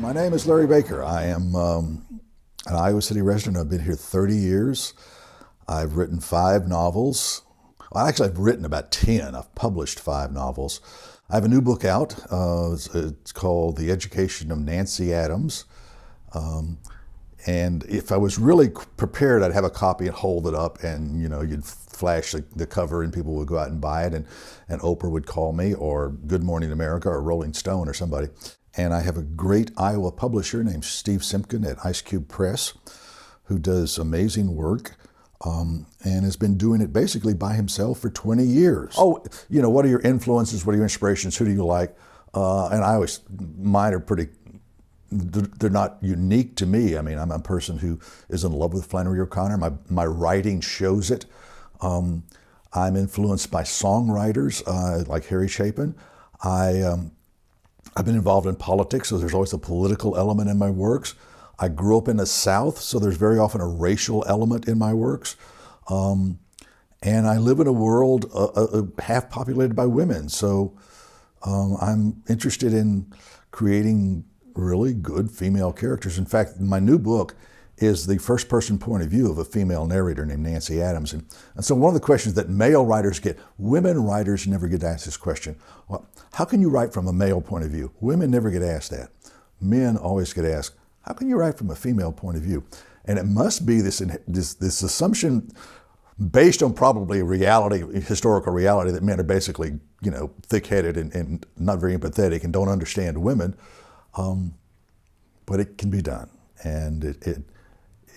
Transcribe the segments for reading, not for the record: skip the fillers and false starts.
My name is Larry Baker. I am an Iowa City resident. I've been here 30 years. I've written 5 novels. Well, actually, I've written about 10. I've published 5 novels. I have a new book out. It's called The Education of Nancy Adams. And if I was really prepared, I'd have a copy and hold it up, and you'd flash the cover and people would go out and buy it, and Oprah would call me, or Good Morning America, or Rolling Stone, or somebody. And I have a great Iowa publisher named Steve Simpkin at Ice Cube Press, who does amazing work and has been doing it basically by himself for 20 years. Oh, what are your influences? What are your inspirations? Who do you like? And mine are pretty, they're not unique to me. I mean, I'm a person who is in love with Flannery O'Connor. My writing shows it. I'm influenced by songwriters like Harry Chapin. I've been involved in politics, so there's always a political element in my works. I grew up in the South, so there's very often a racial element in my works. And I live in a world half populated by women, so I'm interested in creating really good female characters. In fact, my new book is the first-person point of view of a female narrator named Nancy Adams. And so one of the questions that male writers get, women writers never get asked this question. Well, how can you write from a male point of view? Women never get asked that. Men always get asked, how can you write from a female point of view? And it must be this assumption based on probably historical reality, that men are basically, thick-headed and not very empathetic and don't understand women. But it can be done. And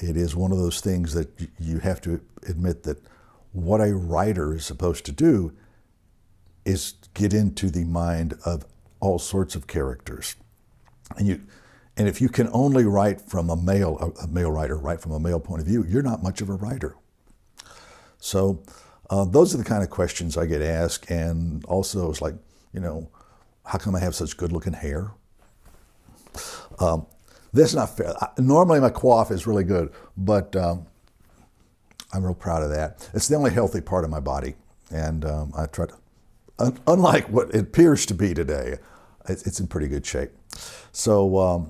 it is one of those things that you have to admit that what a writer is supposed to do is get into the mind of all sorts of characters. And if you can only write from a male writer, write from a male point of view, you're not much of a writer. So those are the kind of questions I get asked. And also it's like, how come I have such good looking hair? That's not fair. Normally my coif is really good, but I'm real proud of that. It's the only healthy part of my body. And I try to, unlike what it appears to be today, it's in pretty good shape. So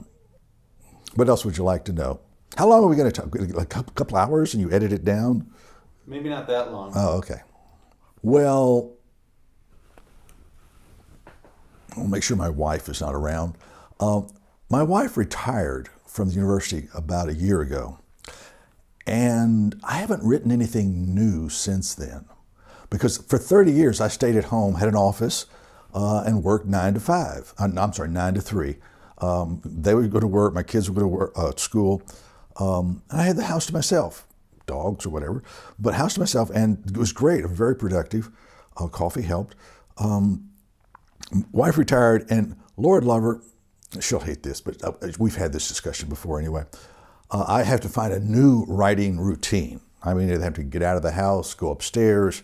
what else would you like to know? How long are we going to talk? Like a couple hours and you edit it down? Maybe not that long. Oh, okay. Well, I'll make sure my wife is not around. My wife retired from the university about a year ago, and I haven't written anything new since then. Because for 30 years I stayed at home, had an office, and worked 9 to 5. I'm sorry, 9 to 3. They would go to work, my kids would go to work, school, and I had the house to myself, dogs or whatever, but house to myself, and it was great, very productive. Coffee helped. Wife retired, and Lord love her, she'll hate this, but we've had this discussion before anyway. I have to find a new writing routine. I mean, I have to get out of the house, go upstairs,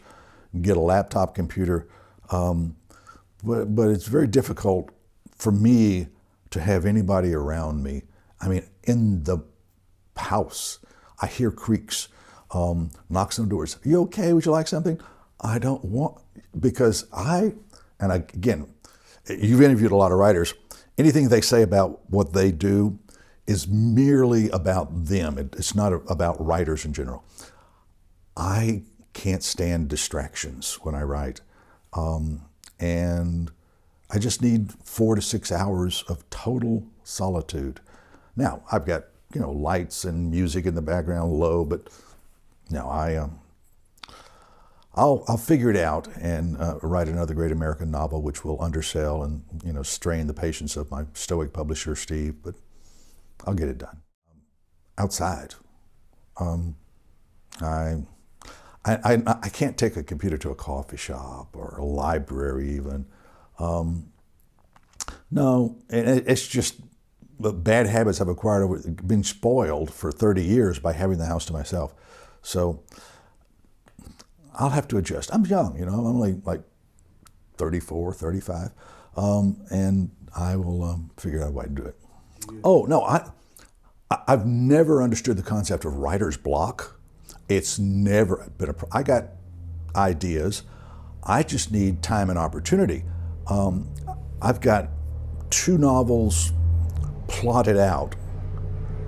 get a laptop computer. But it's very difficult for me to have anybody around me. I mean, in the house, I hear creaks, knocks on doors. Are you okay? Would you like something? I don't want, because again, you've interviewed a lot of writers. Anything they say about what they do is merely about them. It's not about writers in general. I can't stand distractions when I write. And I just need 4 to 6 hours of total solitude. Now, I've got, lights and music in the background low, but no, I'll figure it out and write another great American novel, which will undersell and strain the patience of my stoic publisher, Steve. But I'll get it done. Outside, I can't take a computer to a coffee shop or a library even. No, it's just the bad habits I've acquired over being spoiled for 30 years by having the house to myself. So I'll have to adjust. I'm young, I'm only like 34, 35, and I will figure out a way to do it. Oh, no, I've never understood the concept of writer's block. It's never been I got ideas. I just need time and opportunity. I've got 2 novels plot it out.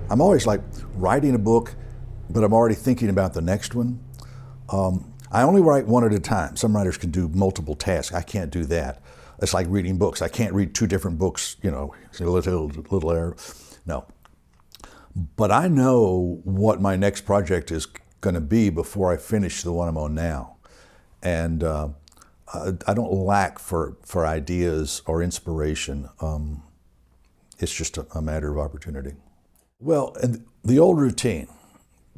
I'm always like writing a book, but I'm already thinking about the next one. I only write one at a time. Some writers can do multiple tasks. I can't do that. It's like reading books. I can't read two different books, little error. No. But I know what my next project is going to be before I finish the one I'm on now. And I don't lack for ideas or inspiration. It's just a matter of opportunity. Well, and the old routine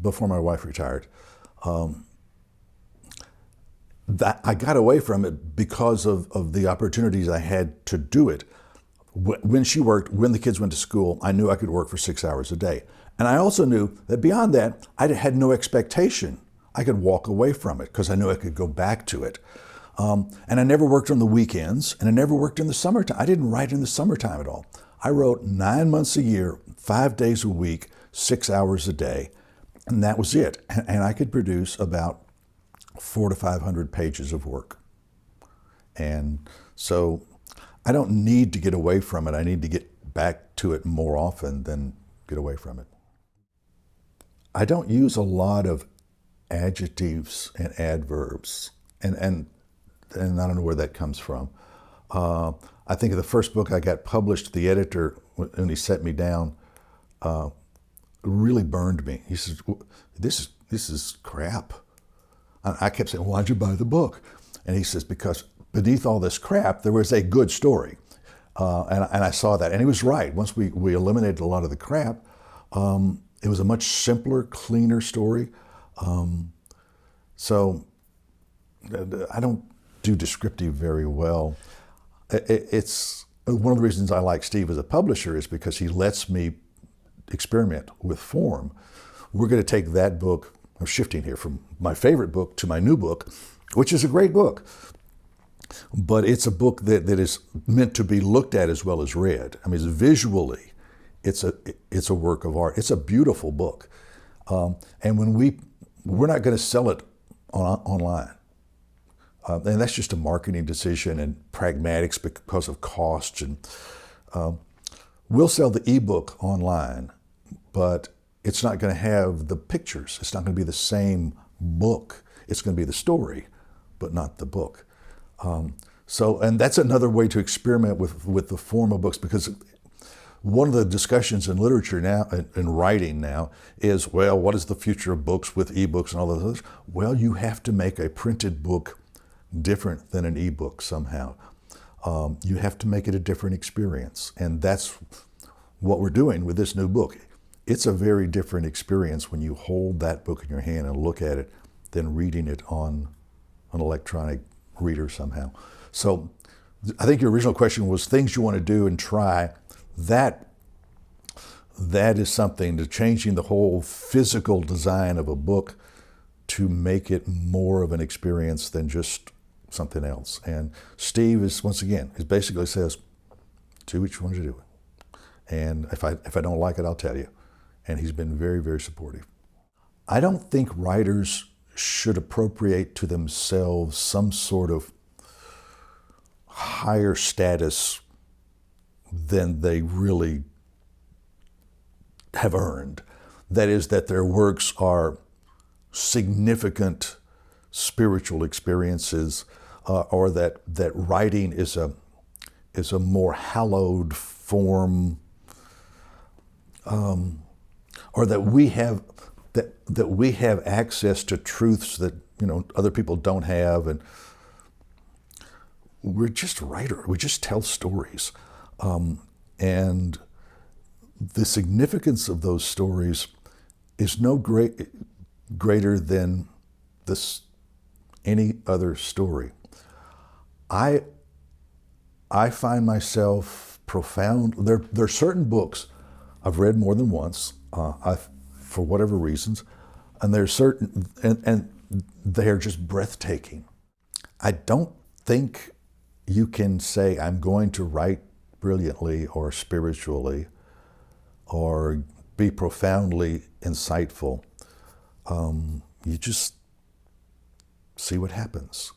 before my wife retired, that I got away from it because of the opportunities I had to do it. When she worked, when the kids went to school, I knew I could work for 6 hours a day. And I also knew that beyond that, I had no expectation. I could walk away from it because I knew I could go back to it. And I never worked on the weekends, and I never worked in the summertime. I didn't write in the summertime at all. I wrote 9 months a year, 5 days a week, 6 hours a day, and that was it. And I could produce about 400 to 500 pages of work. And so I don't need to get away from it. I need to get back to it more often than get away from it. I don't use a lot of adjectives and adverbs, and I don't know where that comes from. I think of the first book I got published, the editor, when he set me down, really burned me. He says, this is crap. I kept saying, why'd you buy the book? And he says, because beneath all this crap, there was a good story. And I saw that, and he was right. Once we eliminated a lot of the crap, it was a much simpler, cleaner story. So I don't do descriptive very well. It's one of the reasons I like Steve as a publisher is because he lets me experiment with form. We're going to take that book, I'm shifting here from my favorite book to my new book, which is a great book. But it's a book that is meant to be looked at as well as read. I mean, visually, it's a work of art. It's a beautiful book. And when we're not going to sell it online. And that's just a marketing decision and pragmatics because of costs. And we'll sell the ebook online, but it's not going to have the pictures. It's not going to be the same book. It's going to be the story, but not the book. And that's another way to experiment with the form of books, because one of the discussions in literature now, in writing now, is, well, what is the future of books with ebooks and all those others? Well, you have to make a printed book different than an ebook somehow. You have to make it a different experience. And that's what we're doing with this new book. It's a very different experience when you hold that book in your hand and look at it than reading it on an electronic reader somehow. So I think your original question was things you want to do and try. That is something to changing the whole physical design of a book to make it more of an experience than just something else. And Steve is, once again, he basically says, do what you want to do. And if I don't like it, I'll tell you. And he's been very, very supportive. I don't think writers should appropriate to themselves some sort of higher status than they really have earned. That is, that their works are significant spiritual experiences, or that writing is a more hallowed form, or that we have access to truths that other people don't have, and we're just writers. We just tell stories, and the significance of those stories is no greater than any other story. I find myself profound. There are certain books I've read more than once, for whatever reasons, and there's certain, and they are just breathtaking. I don't think you can say, I'm going to write brilliantly or spiritually or be profoundly insightful. You just see what happens.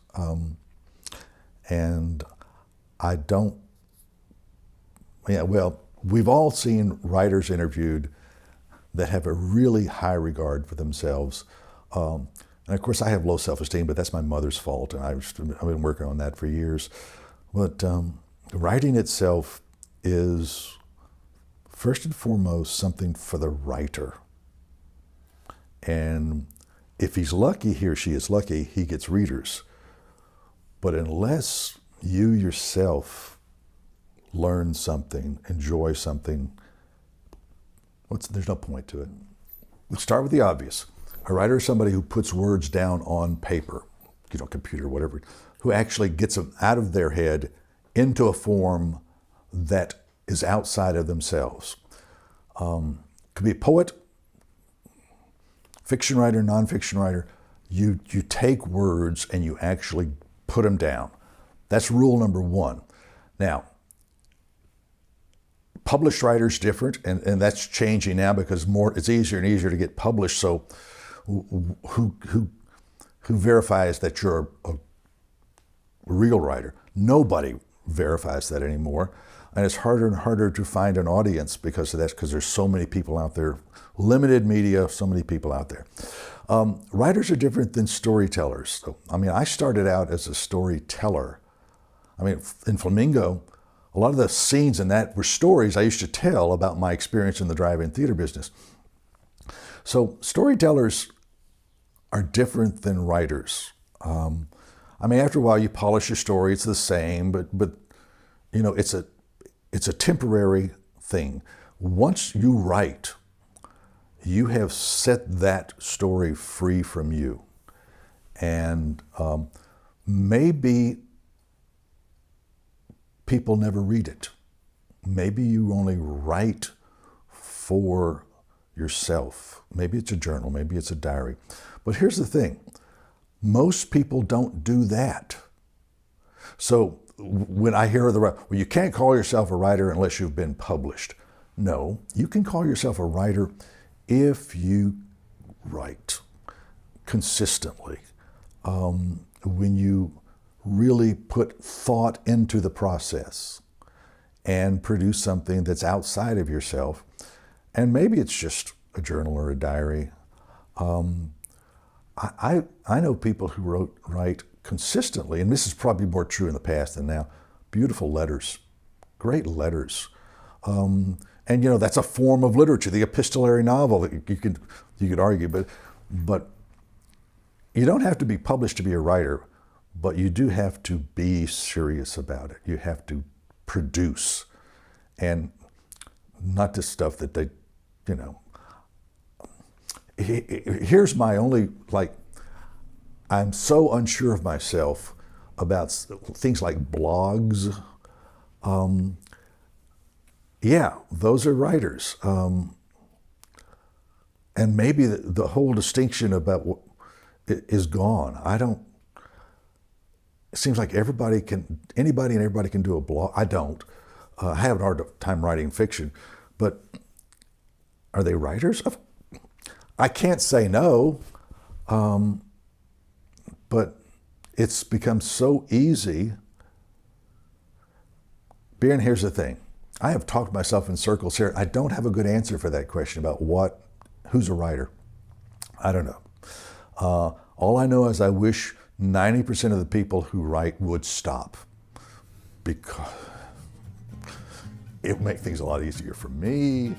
And I don't, we've all seen writers interviewed that have a really high regard for themselves. And of course, I have low self-esteem, but that's my mother's fault, and I've been working on that for years. But writing itself is, first and foremost, something for the writer. And if he's lucky, he or she is lucky, he gets readers. But unless you yourself learn something, enjoy something, there's no point to it. Let's start with the obvious. A writer is somebody who puts words down on paper, computer, whatever, who actually gets them out of their head into a form that is outside of themselves. Could be a poet, fiction writer, nonfiction writer. You take words and you actually put them down. That's rule number one. Now, published writers different, and that's changing now because it's easier and easier to get published. So who verifies that you're a real writer? Nobody verifies that anymore. And it's harder and harder to find an audience because of that, because there's so many people out there. Limited media, so many people out there. Writers are different than storytellers. So, I started out as a storyteller. In Flamingo, a lot of the scenes in that were stories I used to tell about my experience in the drive-in theater business. So storytellers are different than writers. After a while, you polish your story; it's the same, but it's a temporary thing. Once you write, you have set that story free from you, and maybe people never read it. Maybe you only write for yourself. Maybe it's a journal, maybe it's a diary. But here's the thing, most people don't do that. So when I hear you can't call yourself a writer unless you've been published. No, you can call yourself a writer if you write consistently. When you really put thought into the process and produce something that's outside of yourself. And maybe it's just a journal or a diary. I know people who write consistently, and this is probably more true in the past than now, beautiful letters, great letters. And that's a form of literature, the epistolary novel that you could argue, but you don't have to be published to be a writer, but you do have to be serious about it. You have to produce, and not this stuff that they, Here's my only, I'm so unsure of myself about things like blogs. Yeah, those are writers. And maybe the whole distinction about what is gone. It seems like anybody and everybody can do a blog. I don't. I have a hard time writing fiction, but are they writers? I can't say no, but it's become so easy. And here's the thing. I have talked myself in circles here. I don't have a good answer for that question about who's a writer. I don't know. All I know is I wish 90% of the people who write would stop, because it would make things a lot easier for me.